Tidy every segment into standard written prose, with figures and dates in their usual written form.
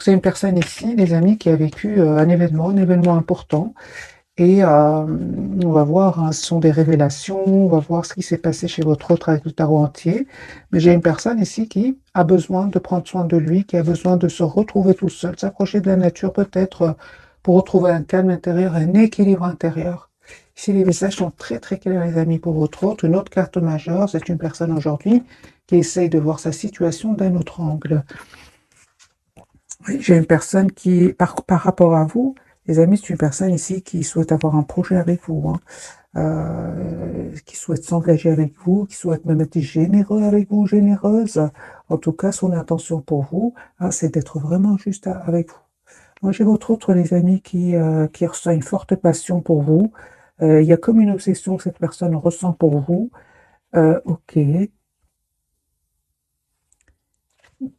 C'est une personne ici, les amis, qui a vécu un événement important. Et on va voir, hein, ce sont des révélations, on va voir ce qui s'est passé chez votre autre avec le tarot entier. Mais j'ai une personne ici qui a besoin de prendre soin de lui, qui a besoin de se retrouver tout seul, s'approcher de la nature peut-être pour retrouver un calme intérieur, un équilibre intérieur. Ici, les messages sont très très clairs, les amis, pour votre autre. Une autre carte majeure, c'est une personne aujourd'hui qui essaye de voir sa situation d'un autre angle. Oui, j'ai une personne qui, par rapport à vous, les amis, c'est une personne ici qui souhaite avoir un projet avec vous, hein, qui souhaite s'engager avec vous, qui souhaite même être généreux avec vous, généreuse. En tout cas, son intention pour vous, hein, c'est d'être vraiment juste avec vous. Moi, j'ai votre autre, les amis, qui ressent une forte passion pour vous. Il y a comme une obsession que cette personne ressent pour vous. Ok.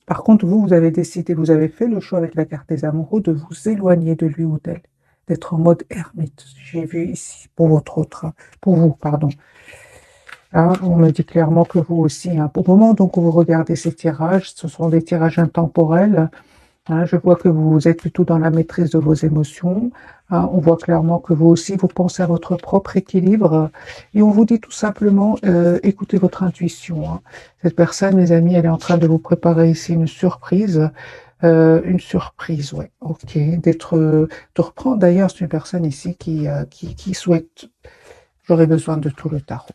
Par contre, vous avez décidé, vous avez fait le choix avec la carte des amoureux de vous éloigner de lui ou d'elle, d'être en mode ermite. J'ai vu ici pour votre autre, pour vous, pardon. Là, on me dit clairement que vous aussi, hein. Pour le moment, donc, vous regardez ces tirages, ce sont des tirages intemporels. Hein, je vois que vous êtes plutôt dans la maîtrise de vos émotions. Hein, on voit clairement que vous aussi, vous pensez à votre propre équilibre. Et on vous dit tout simplement, écoutez votre intuition. Hein. Cette personne, mes amis, elle est en train de vous préparer ici une surprise. Une surprise, ouais. Ok. De reprendre. D'ailleurs, c'est une personne ici qui souhaite. J'aurais besoin de tout le tarot.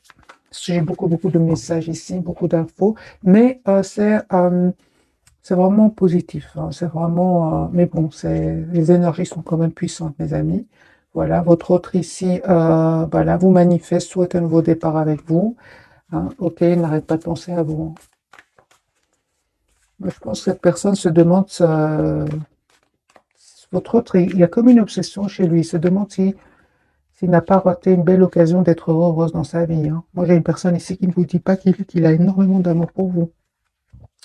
J'ai beaucoup de messages ici, beaucoup d'infos, mais c'est vraiment positif, hein, c'est vraiment, mais bon, les énergies sont quand même puissantes, mes amis. Voilà, votre autre ici, voilà, vous manifeste, souhaite un nouveau départ avec vous. Hein, ok, n'arrête pas de penser à vous. Je pense que cette personne se demande, votre autre, il y a comme une obsession chez lui. Il se demande s'il n'a pas raté une belle occasion d'être heureuse dans sa vie. Hein. Moi, j'ai une personne ici qui ne vous dit pas qu'il a énormément d'amour pour vous.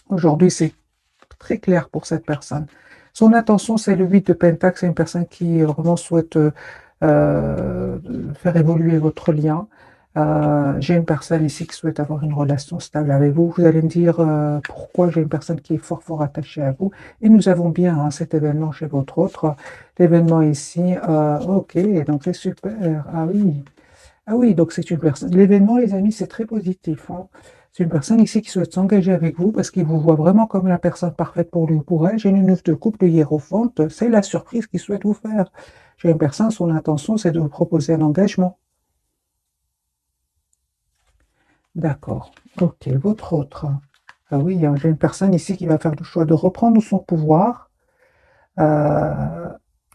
Aujourd'hui, c'est très clair pour cette personne. Son intention, c'est le 8 de Pentacle, c'est une personne qui vraiment souhaite euh, faire évoluer votre lien. J'ai une personne ici qui souhaite avoir une relation stable avec vous. Vous allez me dire pourquoi j'ai une personne qui est fort attachée à vous. Et nous avons bien hein, cet événement chez votre autre. L'événement ici, ok, donc c'est super. Ah oui. Ah oui, donc c'est une personne. L'événement, les amis, c'est très positif. Hein. C'est une personne ici qui souhaite s'engager avec vous parce qu'il vous voit vraiment comme la personne parfaite pour lui ou pour elle. J'ai une neuf de couple, le hiérophante. C'est la surprise qu'il souhaite vous faire. J'ai une personne, son intention, c'est de vous proposer un engagement. D'accord. Ok, votre autre. Ah oui, hein, j'ai une personne ici qui va faire le choix de reprendre son pouvoir euh,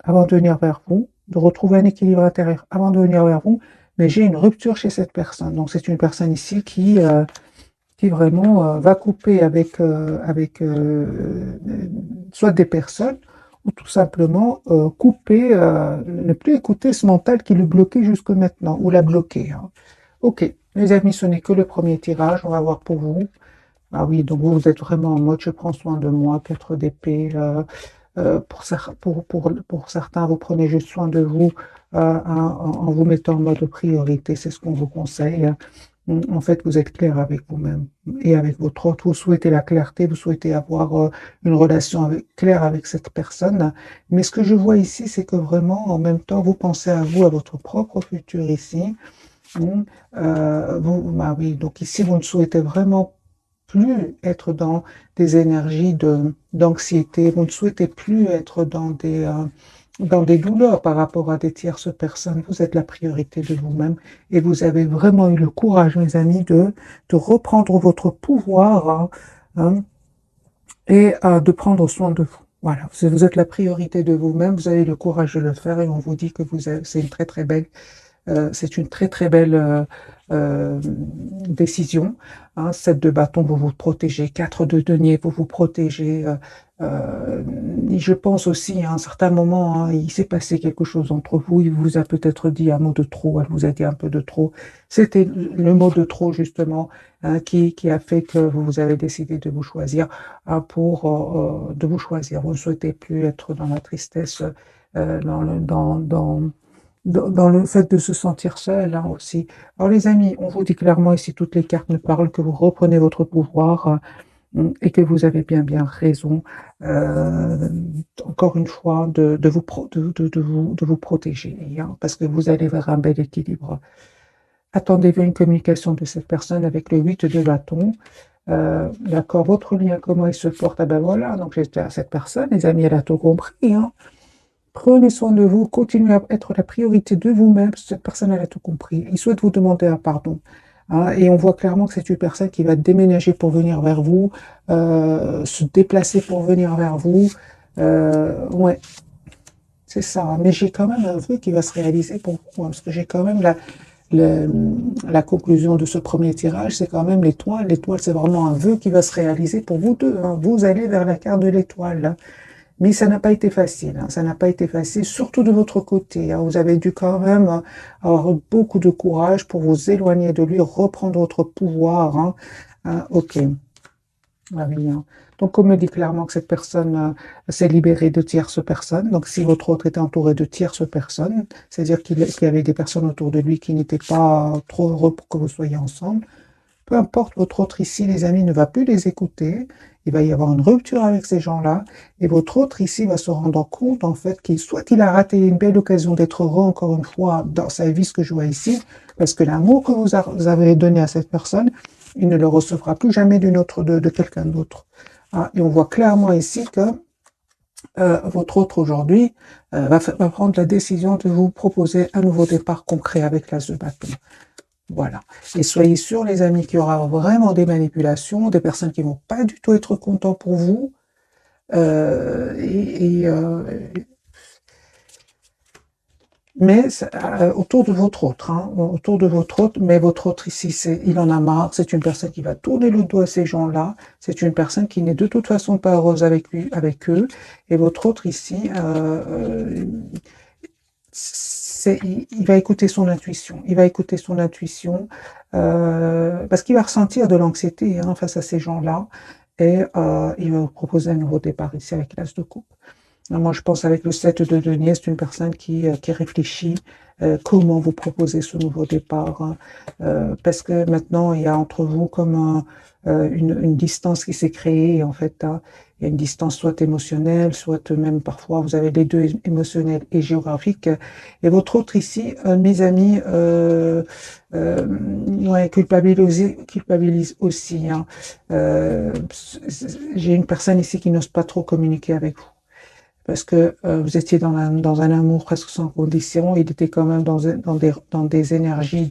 avant de venir vers vous, de retrouver un équilibre intérieur avant de venir vers vous. Mais j'ai une rupture chez cette personne. Donc c'est une personne ici qui vraiment va couper avec soit des personnes ou tout simplement couper, ne plus écouter ce mental qui le bloquait jusque maintenant ou l'a bloqué. Hein. Ok, les amis, ce n'est que le premier tirage, on va voir pour vous. Ah oui, donc vous êtes vraiment en mode je prends soin de moi, 4 d'épée. Pour certains, vous prenez juste soin de vous en vous mettant en mode priorité, c'est ce qu'on vous conseille. En fait, vous êtes clair avec vous-même et avec votre autre. Vous souhaitez la clarté, vous souhaitez avoir une relation claire avec cette personne. Mais ce que je vois ici, c'est que vraiment, en même temps, vous pensez à vous, à votre propre futur ici. Bah oui, donc ici, vous ne souhaitez vraiment plus être dans des énergies d'anxiété, vous ne souhaitez plus être dans des douleurs par rapport à des tierces personnes. Vous êtes la priorité de vous-même et vous avez vraiment eu le courage, mes amis, de reprendre votre pouvoir hein, et de prendre soin de vous. Voilà, vous êtes la priorité de vous-même, vous avez le courage de le faire et on vous dit que c'est une très belle c'est une très belle décision. Hein. 7 de bâton, vous vous protégez. 4 de denier, vous vous protégez. Et je pense aussi, à un certain moment, hein, il s'est passé quelque chose entre vous. Il vous a peut-être dit un mot de trop. Elle vous a dit un peu de trop. C'était le mot de trop, justement, hein, qui a fait que vous avez décidé de vous choisir de vous choisir. Vous ne souhaitez plus être dans la tristesse, dans le fait de se sentir seul hein, aussi. Alors les amis, on vous dit clairement ici, toutes les cartes ne parlent que vous reprenez votre pouvoir et que vous avez bien raison. encore une fois, de vous protéger, hein, parce que vous allez vers un bel équilibre. Attendez-vous une communication de cette personne avec le 8 de bâton. D'accord, votre lien, comment il se porte? Ah ben voilà, donc j'étais à cette personne, les amis, elle a tout compris, hein. Prenez soin de vous, continuez à être la priorité de vous-même. Cette personne, elle a tout compris. Il souhaite vous demander un pardon, hein, et on voit clairement que c'est une personne qui va déménager pour venir vers vous, se déplacer pour venir vers vous. Ouais, c'est ça. Hein. Mais j'ai quand même un vœu qui va se réaliser pour vous, hein, parce que j'ai quand même la conclusion de ce premier tirage, c'est quand même l'étoile. L'étoile, c'est vraiment un vœu qui va se réaliser pour vous deux. Hein. Vous allez vers la carte de l'étoile, là. Mais ça n'a pas été facile, hein. Ça n'a pas été facile, surtout de votre côté, hein. Vous avez dû quand même avoir beaucoup de courage pour vous éloigner de lui, reprendre votre pouvoir, hein. Ok. Ah oui, hein. Donc, on me dit clairement que cette personne s'est libérée de tierces personnes. Donc, si votre autre était entouré de tierces personnes, c'est-à-dire qu'il y avait des personnes autour de lui qui n'étaient pas trop heureux pour que vous soyez ensemble, peu importe, votre autre ici, les amis, ne va plus les écouter. Il va y avoir une rupture avec ces gens-là. Et votre autre ici va se rendre compte, en fait, qu'il a raté une belle occasion d'être heureux, encore une fois, dans sa vie, ce que je vois ici, parce que l'amour que vous avez donné à cette personne, il ne le recevra plus jamais de quelqu'un d'autre. Ah, et on voit clairement ici que votre autre aujourd'hui va prendre la décision de vous proposer un nouveau départ concret avec l'as de bâton. Voilà. Et soyez sûrs, les amis, qu'il y aura vraiment des manipulations, des personnes qui vont pas du tout être contents pour vous. Mais autour de votre autre, hein, autour de votre autre, mais votre autre ici, il en a marre, c'est une personne qui va tourner le dos à ces gens-là, c'est une personne qui n'est de toute façon pas heureuse avec lui, avec eux, et votre autre ici, il va écouter son intuition, il va écouter son intuition, parce qu'il va ressentir de l'anxiété, hein, face à ces gens-là, et il va vous proposer un nouveau départ ici avec l'as de coupe. Moi, je pense avec le 7 de denier, c'est une personne qui réfléchit comment vous proposer ce nouveau départ, hein. Parce que maintenant, il y a entre vous comme une distance qui s'est créée, en fait. Hein. Il y a une distance soit émotionnelle, soit même parfois, vous avez les deux, émotionnels et géographiques. Et votre autre ici, mes amis, ouais, culpabilise aussi. Hein. J'ai une personne ici qui n'ose pas trop communiquer avec vous. Parce que vous étiez dans un amour presque sans condition, il était quand même dans des énergies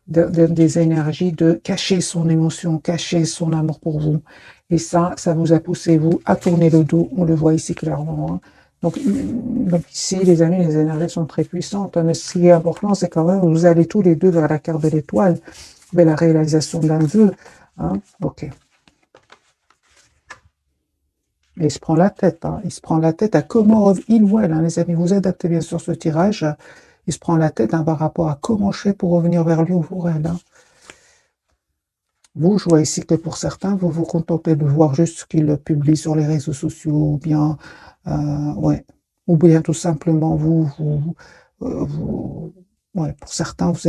des énergies de cacher son émotion, cacher son amour pour vous. Et ça vous a poussé, vous, à tourner le dos, on le voit ici clairement. Hein. Donc ici, les amis, les énergies sont très puissantes. Hein. Mais ce qui est important, c'est quand même, vous allez tous les deux vers la carte de l'étoile, vers la réalisation d'un vœu. Hein. Ok. Et il se prend la tête, hein. Il se prend la tête à comment il ou elle, hein, les amis, vous adaptez bien sûr ce tirage. Il se prend la tête, hein, par rapport à comment je fais pour revenir vers lui ou pour elle. Hein. Vous, je vois ici que pour certains, vous vous contentez de voir juste ce qu'il publie sur les réseaux sociaux, ou bien, ouais, ou bien tout simplement ouais, pour certains, vous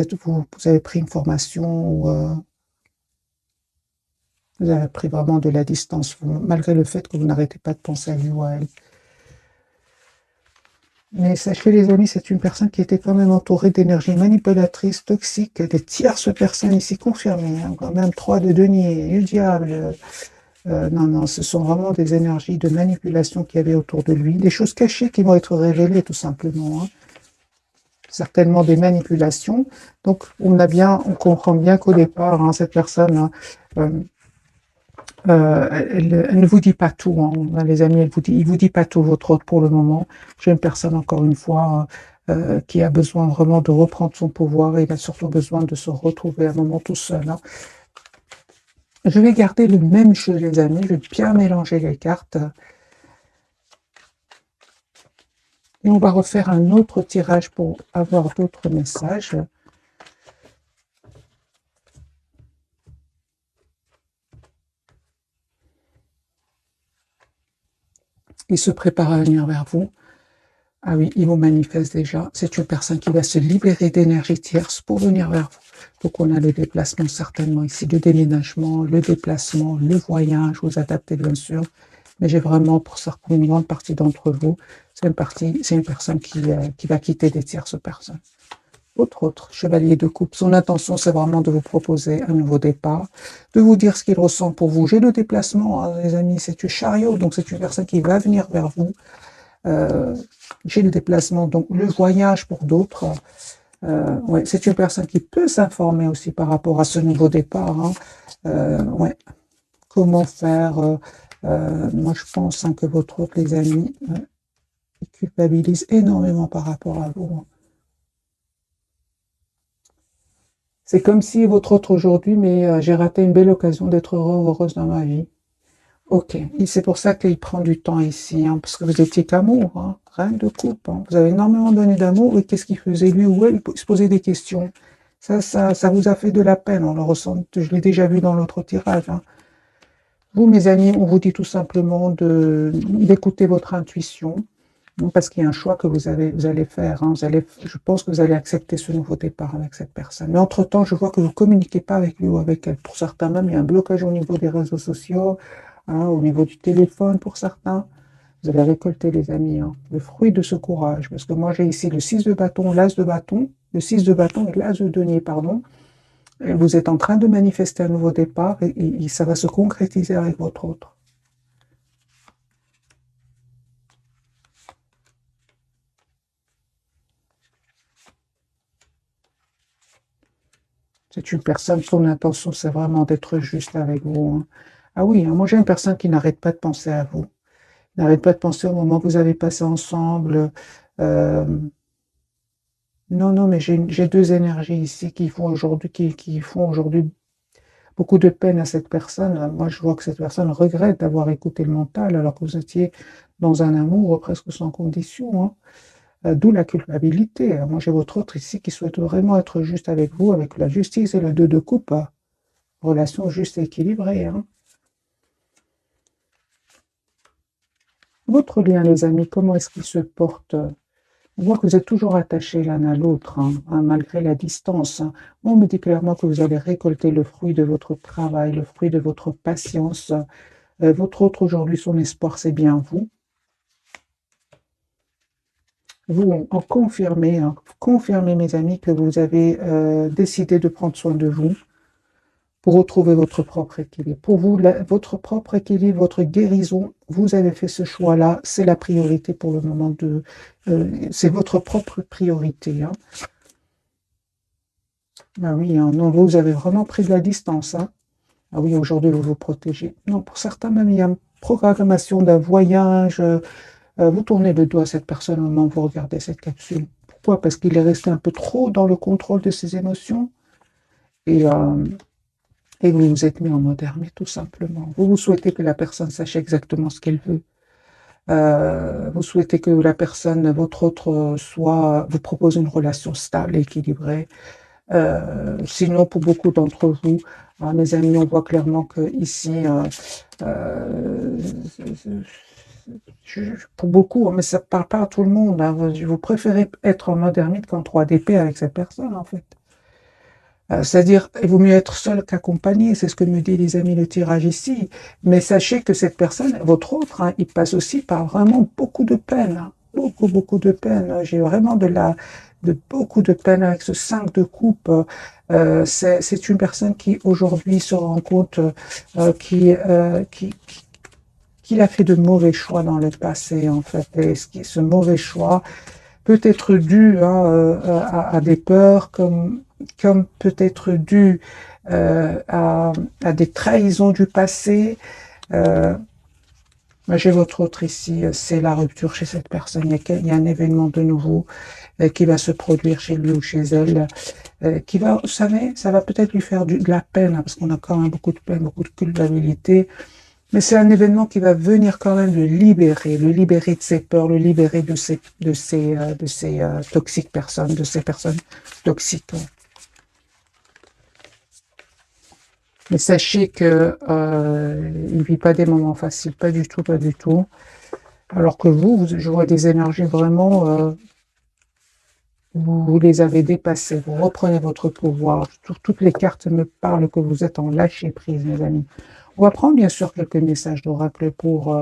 avez pris une formation, vous avez pris vraiment de la distance, malgré le fait que vous n'arrêtez pas de penser à lui ou à elle. Mais sachez, les amis, c'est une personne qui était quand même entourée d'énergie manipulatrice, toxique, des tierces personnes ici confirmées, hein, quand même 3 de denier, du diable. Non, ce sont vraiment des énergies de manipulation qu'il y avait autour de lui, des choses cachées qui vont être révélées tout simplement. Hein. Certainement des manipulations. Donc, on comprend bien qu'au départ, hein, cette personne, hein, elle ne vous dit pas tout, hein, les amis, il vous dit pas tout, votre autre, pour le moment. J'ai une personne, encore une fois, qui a besoin vraiment de reprendre son pouvoir, et il a surtout besoin de se retrouver un moment tout seul. Hein. Je vais garder le même jeu, les amis, je vais bien mélanger les cartes. Et on va refaire un autre tirage pour avoir d'autres messages. Il se prépare à venir vers vous. Ah oui, il vous manifeste déjà. C'est une personne qui va se libérer d'énergie tierce pour venir vers vous. Donc on a le déplacement certainement ici, le déménagement, le déplacement, le voyage, vous adaptez bien sûr. Mais j'ai vraiment, pour certaines, une grande partie d'entre vous, c'est une personne qui va quitter des tierces personnes. Autre chevalier de coupe, son intention, c'est vraiment de vous proposer un nouveau départ, de vous dire ce qu'il ressent pour vous. J'ai le déplacement, hein, les amis, c'est du chariot, donc c'est une personne qui va venir vers vous. J'ai le déplacement, donc le voyage pour d'autres. Ouais, c'est une personne qui peut s'informer aussi par rapport à ce nouveau départ. Hein. Ouais. Comment faire moi, je pense hein, que votre hôte, les amis, il culpabilise énormément par rapport à vous. Hein. C'est comme si votre autre aujourd'hui, mais j'ai raté une belle occasion d'être heureux ou heureuse dans ma vie. Ok, et c'est pour ça qu'il prend du temps ici, hein, parce que vous étiez qu'amour, hein, rien de couple. Hein. Vous avez énormément donné d'amour, et qu'est-ce qu'il faisait lui ou elle? Il se posait des questions. Ça vous a fait de la peine, on le ressent, je l'ai déjà vu dans l'autre tirage. Hein. Vous, mes amis, on vous dit tout simplement d'écouter votre intuition, parce qu'il y a un choix que vous allez faire. Hein. Je pense que vous allez accepter ce nouveau départ avec cette personne. Mais entre-temps, je vois que vous ne communiquez pas avec lui ou avec elle. Pour certains même, il y a un blocage au niveau des réseaux sociaux, hein, au niveau du téléphone pour certains. Vous allez récolter, les amis, hein, le fruit de ce courage. Parce que moi, j'ai ici le 6 de bâton, l'as de bâton, le 6 de bâton et l'as de denier, pardon. Et vous êtes en train de manifester un nouveau départ et ça va se concrétiser avec votre autre. C'est une personne, son intention, c'est vraiment d'être juste avec vous. Hein. Ah oui, hein, moi j'ai une personne qui n'arrête pas de penser à vous. N'arrête pas de penser au moment que vous avez passé ensemble. Euh, non, non, mais j'ai deux énergies ici qui font aujourd'hui beaucoup de peine à cette personne. Moi, je vois que cette personne regrette d'avoir écouté le mental alors que vous étiez dans un amour presque sans condition. Hein. D'où la culpabilité. Moi, j'ai votre autre ici qui souhaite vraiment être juste avec vous, avec la justice et le 2 de coupe. Hein. Relation juste et équilibrée. Hein. Votre lien, les amis, comment est-ce qu'il se porte? On voit que vous êtes toujours attachés l'un à l'autre, hein, hein, malgré la distance. Hein. On me dit clairement que vous allez récolter le fruit de votre travail, le fruit de votre patience. Votre autre aujourd'hui, son espoir, c'est bien vous. Vous en confirmez, hein, confirmez, mes amis, que vous avez décidé de prendre soin de vous pour retrouver votre propre équilibre. Pour vous, votre propre équilibre, votre guérison, vous avez fait ce choix-là, c'est la priorité pour le moment c'est votre propre priorité. Hein. Ah oui, hein, non, vous avez vraiment pris de la distance. Hein. Ah oui, aujourd'hui, vous vous protégez. Non, pour certains, même, il y a une programmation d'un voyage. Vous tournez le doigt à cette personne au moment où vous regardez cette capsule. Pourquoi? Parce qu'il est resté un peu trop dans le contrôle de ses émotions. Et, euh, Et vous vous êtes mis en mode ermite, tout simplement. Vous souhaitez que la personne sache exactement ce qu'elle veut. Vous souhaitez que la personne, votre autre, vous propose une relation stable et équilibrée. Sinon, pour beaucoup d'entre vous, hein, mes amis, on voit clairement que ici, euh, pour beaucoup, hein, mais ça ne parle pas à tout le monde. Hein, vous préférez être en mode ermite qu'en 3DP avec cette personne, en fait. C'est-à-dire, il vaut mieux être seul qu'accompagné, c'est ce que me dit les amis le tirage ici. Mais sachez que cette personne, votre autre, hein, il passe aussi par vraiment beaucoup de peine. Hein. Beaucoup, beaucoup de peine. J'ai vraiment de beaucoup de peine avec ce 5 de coupe. C'est une personne qui aujourd'hui se rend compte qu'il a fait de mauvais choix dans le passé, en fait. Et ce mauvais choix peut être dû hein, à des peurs, comme peut être dû à des trahisons du passé. Euh, j'ai votre autre ici, c'est la rupture chez cette personne. Il y a un événement de nouveau qui va se produire chez lui ou chez elle, qui va, vous savez, ça va peut-être lui faire de la peine, hein, parce qu'on a quand même beaucoup de peine, beaucoup de culpabilité. Mais c'est un événement qui va venir quand même le libérer de ses peurs, le libérer de ces toxiques personnes, de ces personnes toxiques. Mais sachez que il vit pas des moments faciles, pas du tout, pas du tout. Alors que je vois des énergies vraiment, vous les avez dépassées, vous reprenez votre pouvoir. Toutes les cartes me parlent que vous êtes en lâcher prise, mes amis. On va prendre bien sûr quelques messages d'oracle pour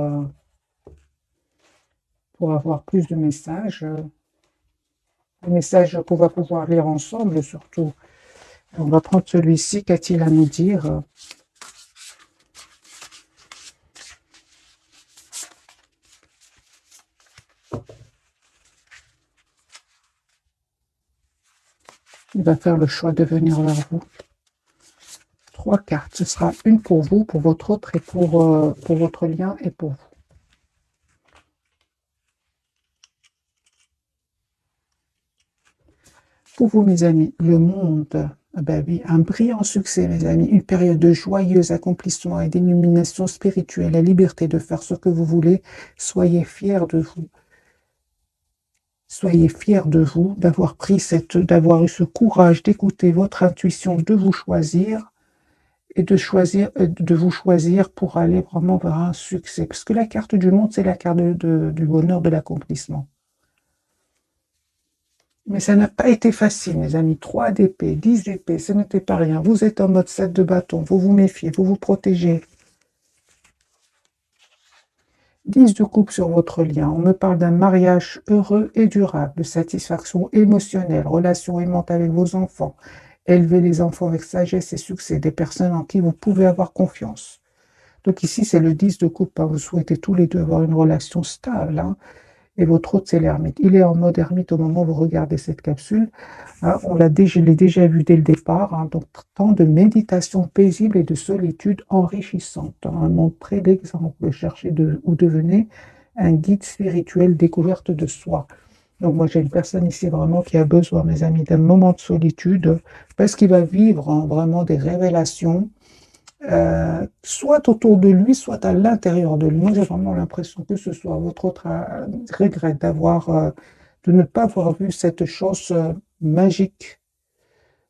avoir plus de messages. Des messages qu'on va pouvoir lire ensemble surtout. On va prendre celui-ci. Qu'a-t-il à nous dire? Il va faire le choix de venir vers vous. 3 cartes. Ce sera une pour vous, pour votre autre et pour votre lien et pour vous. Pour vous, mes amis, le monde, ben oui, un brillant succès, mes amis, une période de joyeux accomplissement et d'illumination spirituelle, la liberté de faire ce que vous voulez. Soyez fiers de vous. Soyez fiers de vous, d'avoir eu ce courage d'écouter votre intuition, de vous choisir et de vous choisir pour aller vraiment vers un succès. Parce que la carte du monde, c'est la carte du bonheur, de l'accomplissement. Mais ça n'a pas été facile, mes amis. 3 d'épée, 10 d'épée, ce n'était pas rien. Vous êtes en mode 7 de bâton, vous vous méfiez, vous vous protégez. 10 de coupe sur votre lien. On me parle d'un mariage heureux et durable, de satisfaction émotionnelle, relation aimante avec vos enfants. Élevez les enfants avec sagesse et succès, des personnes en qui vous pouvez avoir confiance. Donc ici, c'est le 10 de coupe. Hein. Vous souhaitez tous les deux avoir une relation stable. Hein. Et votre autre, c'est l'ermite. Il est en mode ermite au moment où vous regardez cette capsule. Hein, je l'ai déjà vu dès le départ. Hein, donc, temps de méditation paisible et de solitude enrichissante. Hein, montrez l'exemple. Cherchez ou devenez un guide spirituel découverte de soi. Donc, moi, j'ai une personne ici vraiment qui a besoin, mes amis, d'un moment de solitude parce qu'il va vivre hein, vraiment des révélations. Soit autour de lui, soit à l'intérieur de lui. Moi, j'ai vraiment l'impression que ce soit votre autre regret de ne pas avoir vu cette chose magique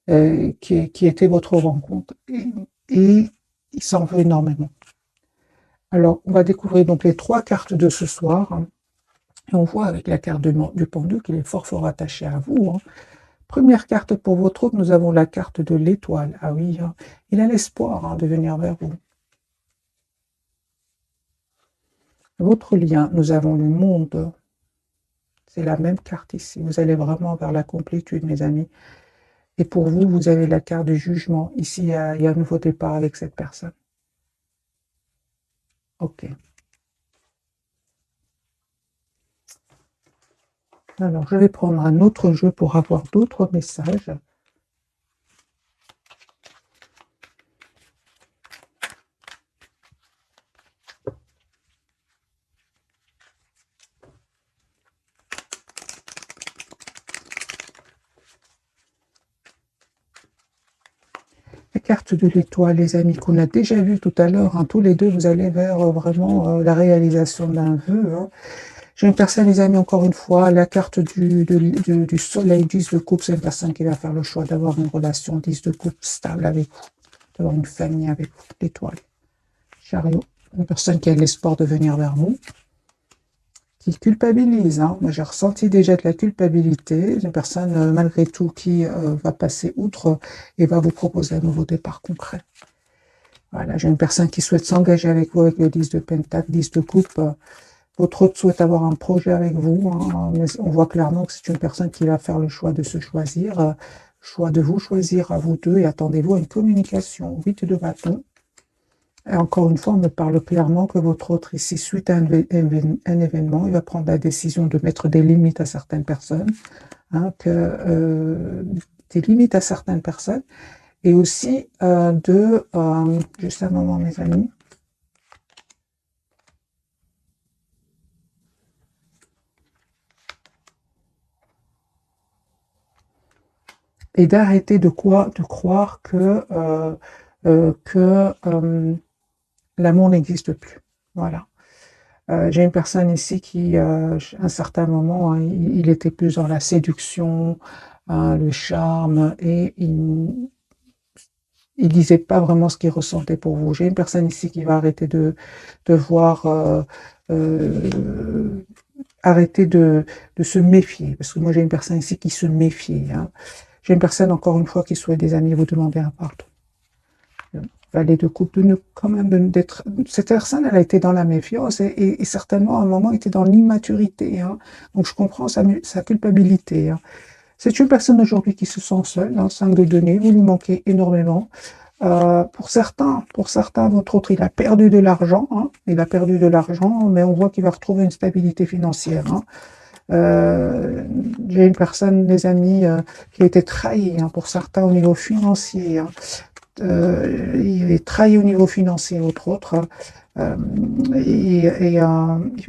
qui était votre rencontre. Et il s'en veut énormément. Alors, on va découvrir donc les 3 cartes de ce soir. Hein, et on voit avec la carte du pendu qu'il est fort, fort attaché à vous. Hein. Première carte pour votre autre, nous avons la carte de l'étoile. Ah oui, hein, il a l'espoir hein, de venir vers vous. Votre lien, nous avons le monde. C'est la même carte ici. Vous allez vraiment vers la complétude, mes amis. Et pour vous, vous avez la carte du jugement. Ici, il y a un nouveau départ avec cette personne. Ok. Alors, je vais prendre un autre jeu pour avoir d'autres messages. La carte de l'étoile, les amis, qu'on a déjà vu tout à l'heure. Hein, tous les deux, vous allez vers vraiment la réalisation d'un vœu. Hein. J'ai une personne, les amis, encore une fois, la carte du soleil, 10 de coupe, c'est une personne qui va faire le choix d'avoir une relation 10 de coupe stable avec vous, d'avoir une famille avec vous, l'étoile. Chariot, une personne qui a l'espoir de venir vers vous, qui culpabilise. Hein. Moi, j'ai ressenti déjà de la culpabilité. Une personne, malgré tout, qui va passer outre et va vous proposer un nouveau départ concret. Voilà, j'ai une personne qui souhaite s'engager avec vous avec le 10 de pentacle, 10 de coupe. Votre autre souhaite avoir un projet avec vous, hein, mais on voit clairement que c'est une personne qui va faire le choix de se choisir, choix de vous choisir à vous deux, et attendez-vous à une communication. 8 de bâton. Et encore une fois, on me parle clairement que votre autre ici, suite à un événement, il va prendre la décision de mettre des limites à certaines personnes, hein, des limites à certaines personnes, et aussi juste un moment, mes amis, et d'arrêter de croire que l'amour n'existe plus. Voilà. J'ai une personne ici qui, à un certain moment, hein, il était plus dans la séduction, hein, le charme, et il disait pas vraiment ce qu'il ressentait pour vous. J'ai une personne ici qui va arrêter de voir, arrêter de se méfier, parce que moi j'ai une personne ici qui se méfie. Hein. J'ai une personne, encore une fois, qui souhaite des amis, vous demander un pardon. valet de coupe, quand même d'être. Cette personne, elle a été dans la méfiance et certainement à un moment était dans l'immaturité. Hein. Donc je comprends sa culpabilité. Hein. C'est une personne aujourd'hui qui se sent seule, hein, 5 de denier, vous lui manquez énormément. Pour certains, votre autre, il a perdu de l'argent, hein, il a perdu de l'argent, mais on voit qu'il va retrouver une stabilité financière. Hein. J'ai une personne, des amis, qui a été trahie, hein, pour certains au niveau financier. Hein. Il est trahi au niveau financier, entre autres. Euh,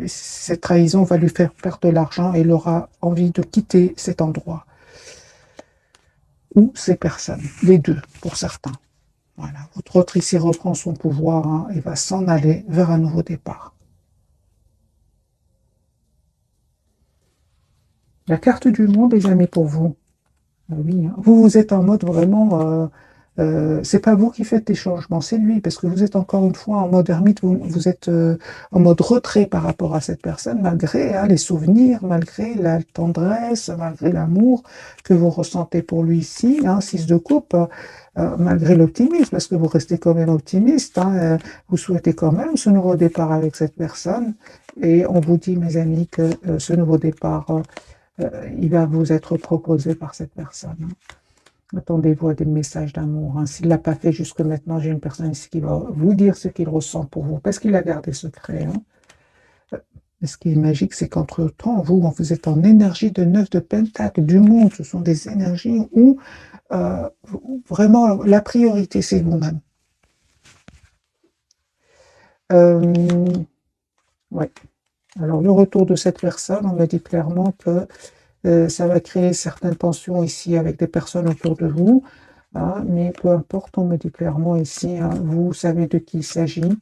cette trahison va lui faire perdre de l'argent et il aura envie de quitter cet endroit ou ces personnes, les deux, pour certains. Voilà. Votre autre ici reprend son pouvoir hein, et va s'en aller vers un nouveau départ. La carte du monde, les amis, pour vous. Oui, hein. Vous êtes en mode vraiment. C'est pas vous qui faites des changements, c'est lui, parce que vous êtes encore une fois en mode ermite, vous êtes en mode retrait par rapport à cette personne, malgré hein, les souvenirs, malgré la tendresse, malgré l'amour que vous ressentez pour lui ici, hein, 6 de coupe, malgré l'optimisme, parce que vous restez quand même optimiste, hein, vous souhaitez quand même ce nouveau départ avec cette personne, et on vous dit, mes amis, que ce nouveau départ il va vous être proposé par cette personne. Hein. Attendez-vous à des messages d'amour. Hein. S'il ne l'a pas fait jusque maintenant, j'ai une personne ici qui va vous dire ce qu'il ressent pour vous, parce qu'il a gardé secret. Hein. Et ce qui est magique, c'est qu'entre-temps, vous êtes en énergie de 9 de pentacle du monde. Ce sont des énergies où vraiment la priorité, c'est vous-même. Ouais. Alors, le retour de cette personne, on me dit clairement que ça va créer certaines tensions ici avec des personnes autour de vous, hein, mais peu importe, on me dit clairement ici, hein, vous savez de qui il s'agit.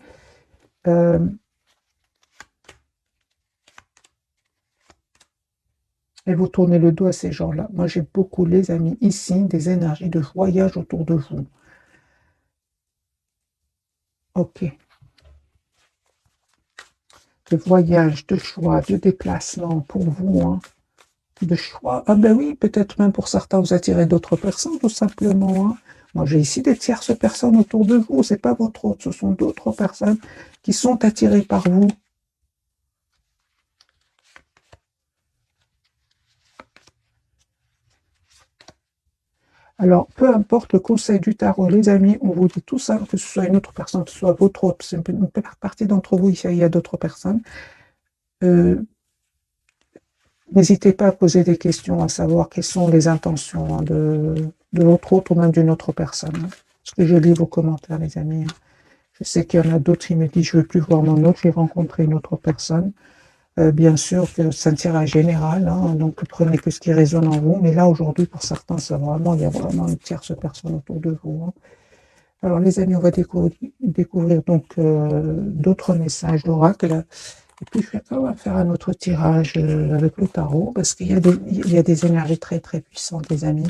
Et vous tournez le dos à ces gens-là. Moi, j'ai beaucoup, les amis, ici, des énergies de voyage autour de vous. Ok. De voyage, de choix, de déplacement pour vous, hein. De choix. Ah ben oui, peut-être même pour certains, vous attirez d'autres personnes, tout simplement. Hein. Moi, j'ai ici des tierces personnes autour de vous. C'est pas votre autre, ce sont d'autres personnes qui sont attirées par vous. Alors, peu importe le conseil du tarot, les amis, on vous dit tout ça, que ce soit une autre personne, que ce soit votre autre, c'est une partie d'entre vous, il y a d'autres personnes. N'hésitez pas à poser des questions, à savoir quelles sont les intentions hein, de votre autre ou même d'une autre personne. Hein. Parce que je lis vos commentaires, les amis. Hein. Je sais qu'il y en a d'autres qui me disent je ne veux plus voir mon autre, j'ai rencontré une autre personne. Bien sûr que c'est un tirage général, hein, donc prenez que ce qui résonne en vous. Mais là, aujourd'hui, pour certains, il y a vraiment une tierce personne autour de vous. Hein. Alors, les amis, on va découvrir donc d'autres messages d'oracle. Et puis, on va faire un autre tirage avec le tarot, parce qu'il y a des énergies très, très puissantes, les amis.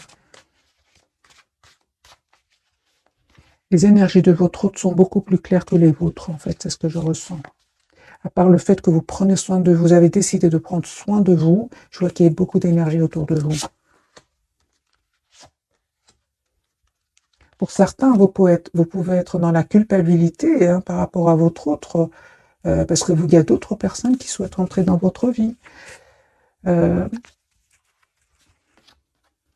Les énergies de votre hôte sont beaucoup plus claires que les vôtres, en fait, c'est ce que je ressens. À part le fait que vous prenez soin de vous, vous avez décidé de prendre soin de vous, je vois qu'il y a beaucoup d'énergie autour de vous. Pour certains, vous pouvez être dans la culpabilité hein, par rapport à votre autre, parce que il y a d'autres personnes qui souhaitent entrer dans votre vie.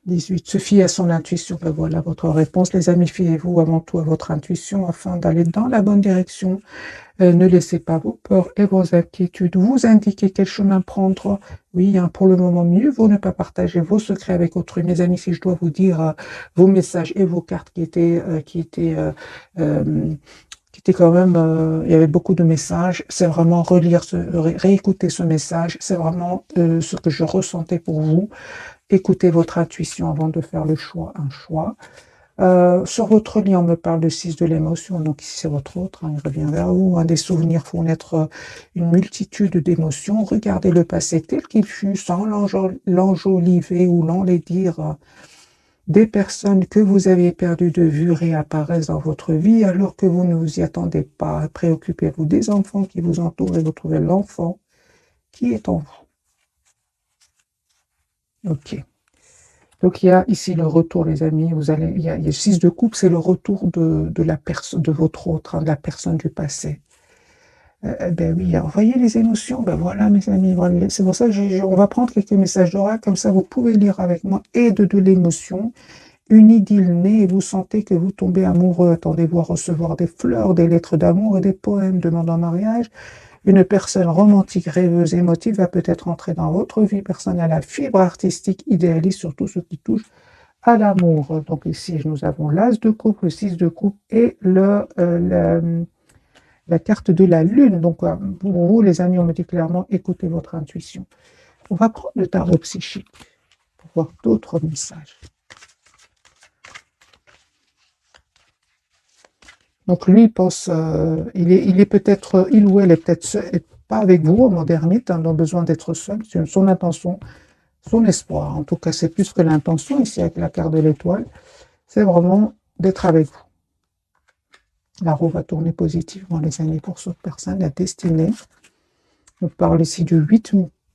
18. Se fier à son intuition. Ben voilà votre réponse. Les amis, fiez-vous avant tout à votre intuition afin d'aller dans la bonne direction. Ne laissez pas vos peurs et vos inquiétudes vous indiquer quel chemin prendre. Oui, hein, pour le moment, mieux vaut ne pas partager vos secrets avec autrui. Mes amis, si je dois vous dire vos messages et vos cartes qui étaient quand même, il y avait beaucoup de messages. C'est vraiment réécouter ce message. C'est vraiment ce que je ressentais pour vous. Écoutez votre intuition avant de faire le choix, un choix. Sur votre lit, on me parle de 6 de l'émotion, donc ici c'est votre autre, hein, il revient vers vous. Hein, des souvenirs font naître une multitude d'émotions. Regardez le passé tel qu'il fut, sans l'enjoliver ou l'enlaidir. Des personnes que vous avez perdues de vue réapparaissent dans votre vie alors que vous ne vous y attendez pas. Préoccupez-vous des enfants qui vous entourent et vous trouvez l'enfant qui est en vous. Ok. Donc il y a ici le retour, les amis. Il y a le 6 de coupe, c'est le retour de la personne, de votre autre, hein, de la personne du passé. Ben oui, alors, voyez les émotions, ben voilà mes amis, voilà, c'est pour ça que on va prendre quelques messages d'oracle, comme ça vous pouvez lire avec moi, et de l'émotion, une idylle naît et vous sentez que vous tombez amoureux, attendez-vous à recevoir des fleurs, des lettres d'amour et des poèmes demandant en mariage. Une personne romantique, rêveuse, émotive va peut-être entrer dans votre vie personnelle à fibre artistique, idéaliste, surtout ce qui touche à l'amour. Donc ici, nous avons l'as de coupe, le 6 de coupe et la carte de la lune. Donc pour vous, les amis, on me dit clairement, écoutez votre intuition. On va prendre le tarot psychique pour voir d'autres messages. Donc lui pense, il est peut-être, il ou elle est peut-être pas avec vous, en mode ermite, hein, dans besoin d'être seul. C'est son intention, son espoir. En tout cas, c'est plus que l'intention ici avec la carte de l'étoile. C'est vraiment d'être avec vous. La roue va tourner positivement, les amis, pour cette personne, la destinée. On parle ici du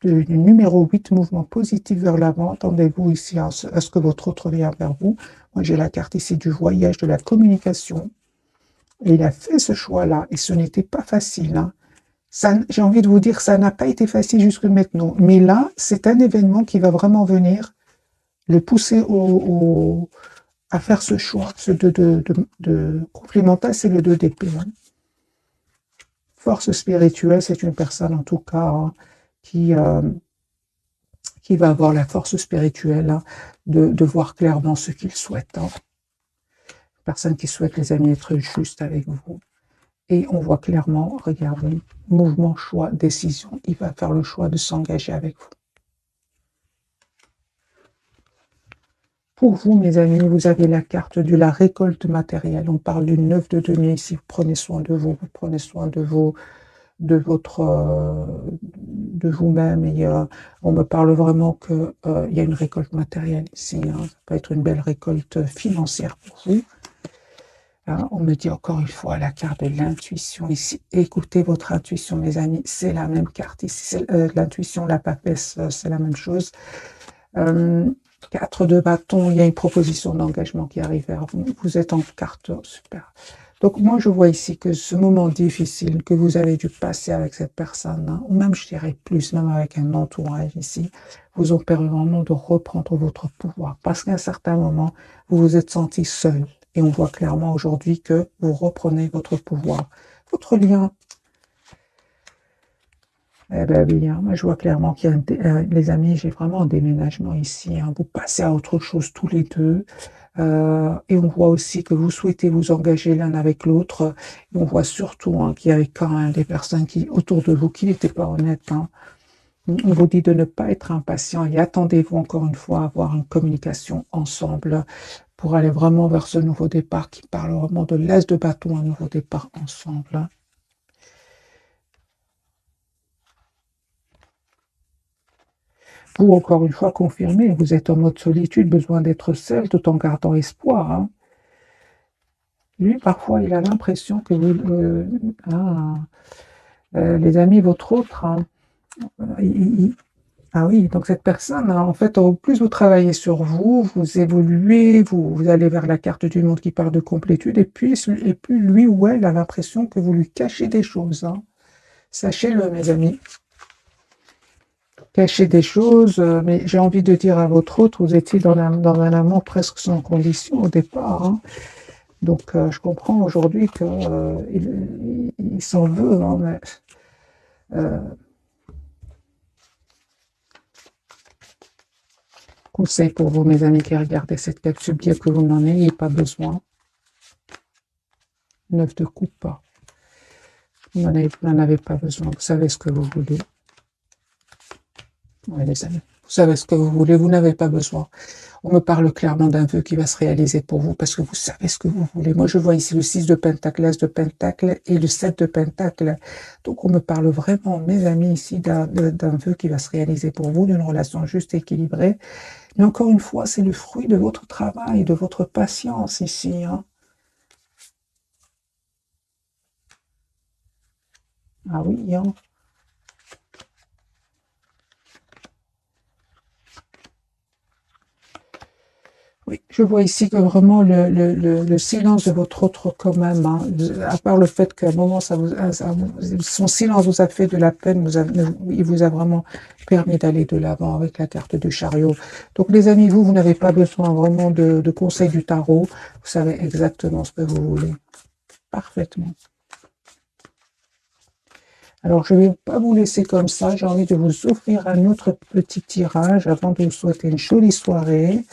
numéro 8, mouvement positif vers l'avant. Attendez-vous ici à ce que votre autre vienne vers vous. Moi, j'ai la carte ici du voyage, de la communication. Et il a fait ce choix-là, et ce n'était pas facile. Hein. J'ai envie de vous dire, ça n'a pas été facile jusque maintenant. Mais là, c'est un événement qui va vraiment venir le pousser à faire ce choix. Ce de complémentaire, c'est le 2 d'épée. Hein. Force spirituelle, c'est une personne en tout cas hein, qui va avoir la force spirituelle hein, de voir clairement ce qu'il souhaite. Hein. Personne qui souhaite, les amis, être juste avec vous. Et on voit clairement, regardez, mouvement, choix, décision. Il va faire le choix de s'engager avec vous. Pour vous, mes amis, vous avez la carte de la récolte matérielle. On parle du 9 de denier ici. Vous prenez soin de vous, vous prenez soin de vous-même. Et on me parle vraiment qu'il y a une récolte matérielle ici. Hein. Ça peut être une belle récolte financière pour vous. Hein, on me dit encore une fois la carte de l'intuition ici. Écoutez votre intuition, mes amis. C'est la même carte ici. L'intuition, la papesse, c'est la même chose. 4 de bâton, il y a une proposition d'engagement qui arrive vers vous. Vous êtes en carte, super. Donc moi, je vois ici que ce moment difficile que vous avez dû passer avec cette personne, hein, ou même je dirais plus, même avec un entourage ici, vous ont permis vraiment de reprendre votre pouvoir. Parce qu'à un certain moment, vous vous êtes senti seul. Et on voit clairement aujourd'hui que vous reprenez votre pouvoir. Votre lien eh ben oui, hein, moi je vois clairement qu'il y a, les amis, j'ai vraiment un déménagement ici. Hein, vous passez à autre chose tous les deux. Et on voit aussi que vous souhaitez vous engager l'un avec l'autre. Et on voit surtout hein, qu'il y avait quand même des personnes autour de vous qui n'étaient pas honnêtes. Hein. On vous dit de ne pas être impatient et attendez-vous encore une fois à avoir une communication ensemble pour aller vraiment vers ce nouveau départ qui parle vraiment de l'as de bâton, un nouveau départ ensemble. Hein. Vous, encore une fois, confirmez, vous êtes en mode solitude, besoin d'être seul tout en gardant espoir. Hein. Lui, parfois, il a l'impression que vous... les amis, votre autre... Hein, ah oui, donc cette personne, hein, en fait, au plus vous travaillez sur vous, vous évoluez, vous allez vers la carte du monde qui parle de complétude, et plus lui ou elle a l'impression que vous lui cachez des choses. Hein. Sachez-le, mes amis. Cachez des choses, mais j'ai envie de dire à votre autre, vous étiez dans un amour presque sans condition au départ. Hein. Donc, je comprends aujourd'hui qu'il s'en veut. Hein, mais, euh, conseil pour vous, mes amis qui regardez cette capsule, bien que vous n'en ayez pas besoin. 9 de coupe. Vous n'en avez pas besoin. Vous savez ce que vous voulez. Oui, les amis. Vous savez ce que vous voulez. Vous n'avez pas besoin. On me parle clairement d'un vœu qui va se réaliser pour vous parce que vous savez ce que vous voulez. Moi, je vois ici le 6 de pentacle, l'as de pentacle et le 7 de pentacle. Donc, on me parle vraiment, mes amis, ici d'un vœu qui va se réaliser pour vous, d'une relation juste et équilibrée. Mais encore une fois, c'est le fruit de votre travail, de votre patience ici. Hein. Ah oui, hein. Je vois ici que vraiment le silence de votre autre quand même, hein, à part le fait qu'à un moment, son silence vous a fait de la peine, il vous a vraiment permis d'aller de l'avant avec la carte du chariot. Donc les amis, vous n'avez pas besoin vraiment de conseils du tarot, vous savez exactement ce que vous voulez, parfaitement. Alors, je ne vais pas vous laisser comme ça. J'ai envie de vous offrir un autre petit tirage avant de vous souhaiter une jolie soirée.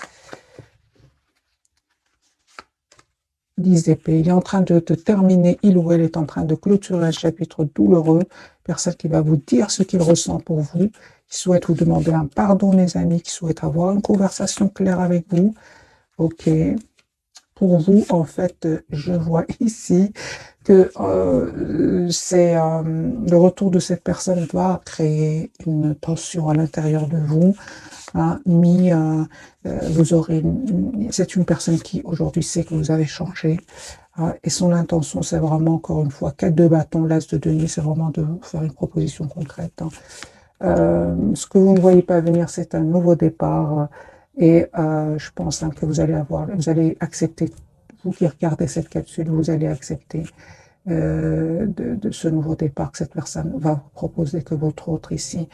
10 d'épée. Il est en train de terminer, il ou elle est en train de clôturer un chapitre douloureux. Personne qui va vous dire ce qu'il ressent pour vous, qui souhaite vous demander un pardon, mes amis, qui souhaite avoir une conversation claire avec vous. Ok. Pour vous, en fait, je vois ici que c'est le retour de cette personne va créer une tension à l'intérieur de vous. Hein, vous aurez c'est une personne qui aujourd'hui sait que vous avez changé. Hein, et son intention, c'est vraiment, encore une fois, 4 de bâton, l'as de denier, c'est vraiment de vous faire une proposition concrète. Hein. Ce que vous ne voyez pas venir, c'est un nouveau départ. Et je pense hein, que vous allez accepter, vous qui regardez cette capsule, vous allez accepter de ce nouveau départ que cette personne va vous proposer, que votre autre ici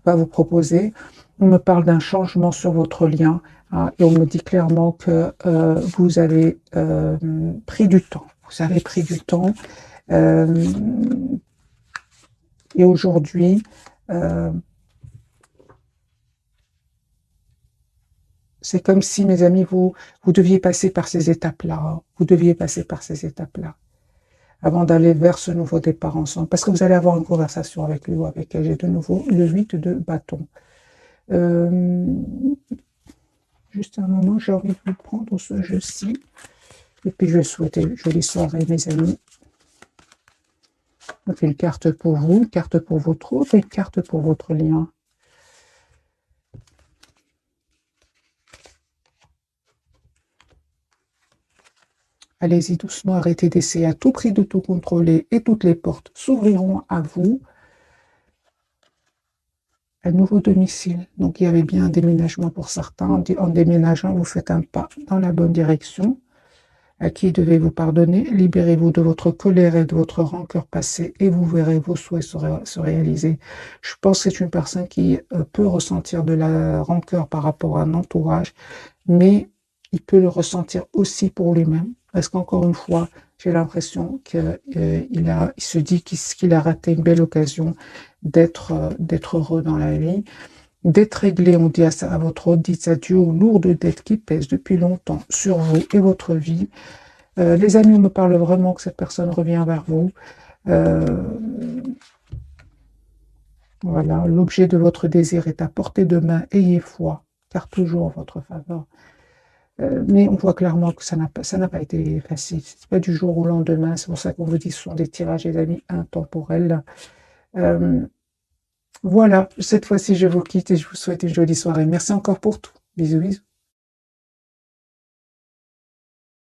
va vous proposer. On me parle d'un changement sur votre lien hein, et on me dit clairement que vous avez pris du temps. Vous avez pris du temps et aujourd'hui, c'est comme si, mes amis, vous deviez passer par ces étapes-là. Hein. Vous deviez passer par ces étapes-là avant d'aller vers ce nouveau départ ensemble. Parce que vous allez avoir une conversation avec lui ou avec elle. J'ai de nouveau le 8 de bâton. Juste un moment, j'ai envie de vous prendre ce jeu-ci. Et puis, je vais souhaiter une jolie soirée, mes amis. On fait une carte pour vous, une carte pour votre autre et une carte pour votre lien. Allez-y doucement, arrêtez d'essayer à tout prix de tout contrôler et toutes les portes s'ouvriront à vous. Un nouveau domicile. Donc, il y avait bien un déménagement pour certains. En déménageant, vous faites un pas dans la bonne direction. À qui devez-vous pardonner? Libérez-vous de votre colère et de votre rancœur passée et vous verrez vos souhaits se réaliser. Je pense que c'est une personne qui peut ressentir de la rancœur par rapport à un entourage, mais il peut le ressentir aussi pour lui-même. Parce qu'encore une fois, j'ai l'impression qu'il se dit qu'il a raté une belle occasion d'être heureux dans la vie, d'être réglé. On dit à votre autre, dites adieu aux lourdes dettes qui pèsent depuis longtemps sur vous et votre vie. Les amis me parlent vraiment que cette personne revient vers vous. Voilà, l'objet de votre désir est à portée de main. Ayez foi, car toujours en votre faveur. Mais on voit clairement que ça n'a pas été facile. C'est pas du jour au lendemain. C'est pour ça qu'on vous dit que ce sont des tirages, les amis, intemporels. Voilà, cette fois-ci, je vous quitte et je vous souhaite une jolie soirée. Merci encore pour tout. Bisous, bisous.